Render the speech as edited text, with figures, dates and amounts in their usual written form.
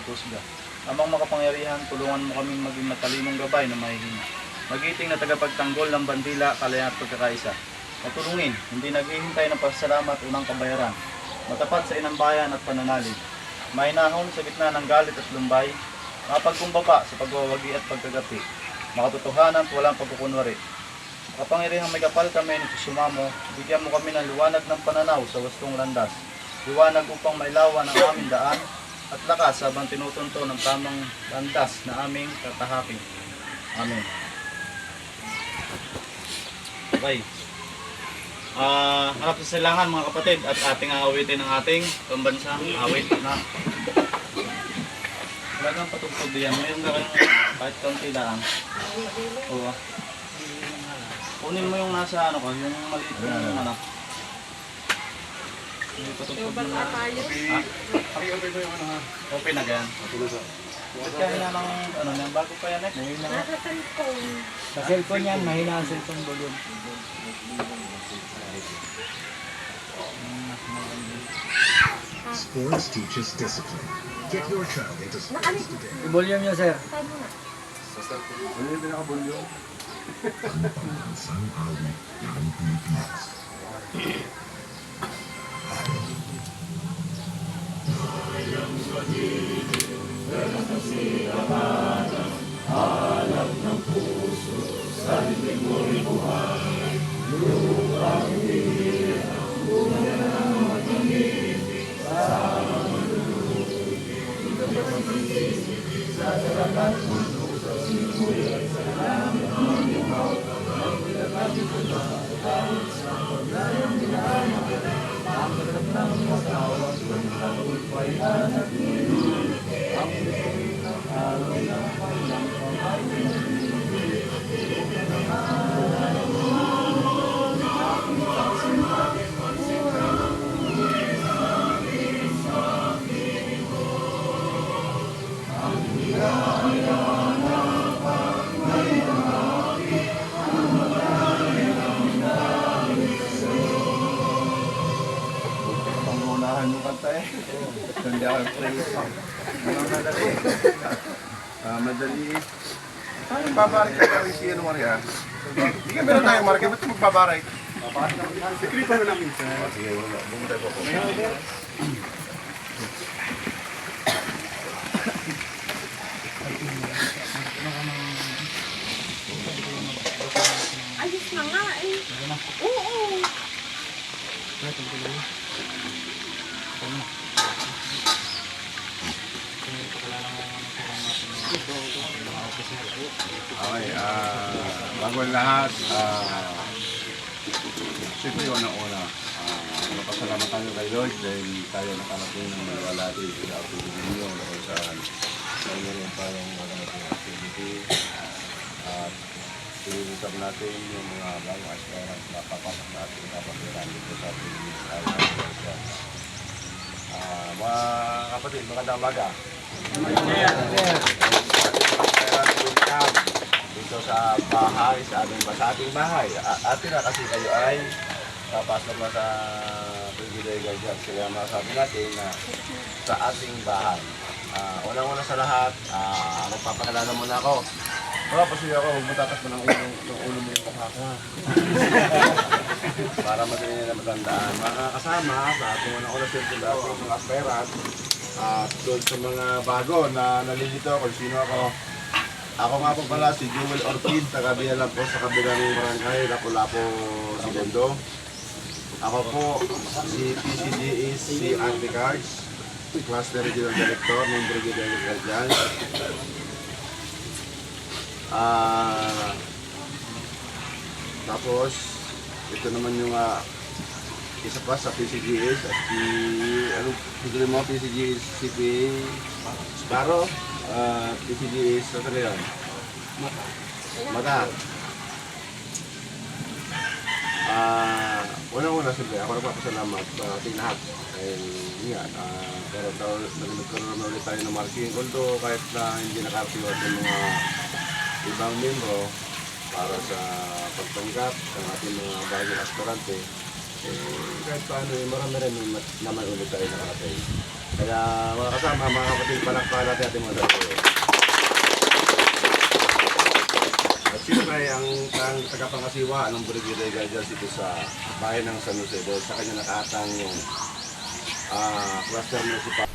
paghuhusga. Amang makapangyarihan, tulungan mo kaming maging matalinong gabay na mahihina. Magiting na tagapagtanggol ng bandila, kalayaan at pagkakaisa. Matulungin, hindi naghihintay ng pasasalamat unang kabayaran. Matapat sa inambayan at pananalig. Mahinahon sa gitna ng galit at lumbay. Mapagkumbaba sa pagwawagi at pagkagapi. Makatotohanan at walang pagkukunwari. Kapangyarihang may kapal kami nito sumamo, bigyan mo kami ng liwanag ng pananaw sa wastong landas. Liwanag upang mailawan ang aming daan at lakas habang tinutunto ng tamang landas na aming tatahakin. Amen. Okay. Harap sa silangan mga kapatid at ating aawitin ng ating pambansang awit na talagang patugtog diyan. Mayroon ka kayong kahit kaunti lang. Oo. Kunin mo yung nasa ano ko, yung maliit yung ano. May patugtog na. Ha? Paki-open mo yung ano ha. Open na ganyan. Ba't kaya nga ng ano yan? Bago pa yan eh. Nasa cellphone. Sa cellphone yan, mahina ang cellphone volume. Sports teaches discipline. Get your child into sports today. I-volume nyo, sir. Saan mo na? Ano yung pinaka-bulyo? Pambansang awit ng Pilipinas. Pangunahan yung kanta eh. Hindi ako praise. Madali. Madali. Paano babarik ka kami si ano Maria? Hindi ka meron tayo Maria, ba't magbabarik? Sekreto na namin sa... Sige, bumunta po po. Ayos na nga eh. Oo. Okay, bago ang lahat, siyempre yun ang una. Napasalamat tayo kay Lord dahil tayo nakarating ng malawalati sa activity ninyo kung saan tayo rin tayong maganating activity at pinag-usap natin yung mga bagong aspirants na papasok natin kapatiran dito sa Pilipinas. Mga kapatid, magandang umaga. Welcome dito sa bahay, sa ating bahay. Atin na kasi kayo ay papasok na sa Privilege Guardians. Kaya masabi natin na sa ating bahay. Unang-una sa lahat, magpapakilala muna ako. Pasuyo ako, huwag mo tatas mo ng ulo mo yung mukha ko. Para madali nila matandaan. Mga kasama sa ating unang-una sila mga aspirant at doon sa mga bago na nalilito kung sino ako. Ako nga po pala si Jewel Ortiz, taga-biya lang po sa kabilang barangay, Lapu-Lapu, Sigondo. Ako po si PCGE, si Andy Cards, Cluster Regional Director ng Brigadier Guardians. Tapos, ito naman yung isa pa sa PCGS at si, ano, pagkali mo, PCGS, CPA, Sparrow, PCGS, sa ano yun? Mata. Unang-una siyempre, ako nagpapasalamat sa ating lahat. Dahil nga, nagkaroon na ulit tayo ng marking. Although kahit na hindi nakarating ng mga ibang membro para sa pagtanggap ng ating mga bagong aspirante, Kahit paano, marami rin naman ulit tayo nakakatay. Kaya mga kasama, mga kapatid, palakpakan natin ating mga sarili. At siyempre, ang tagapangasiwa ng Brigada Guardians ito sa bayan ng San Jose dahil sa kanya nakatang yung cluster municipal.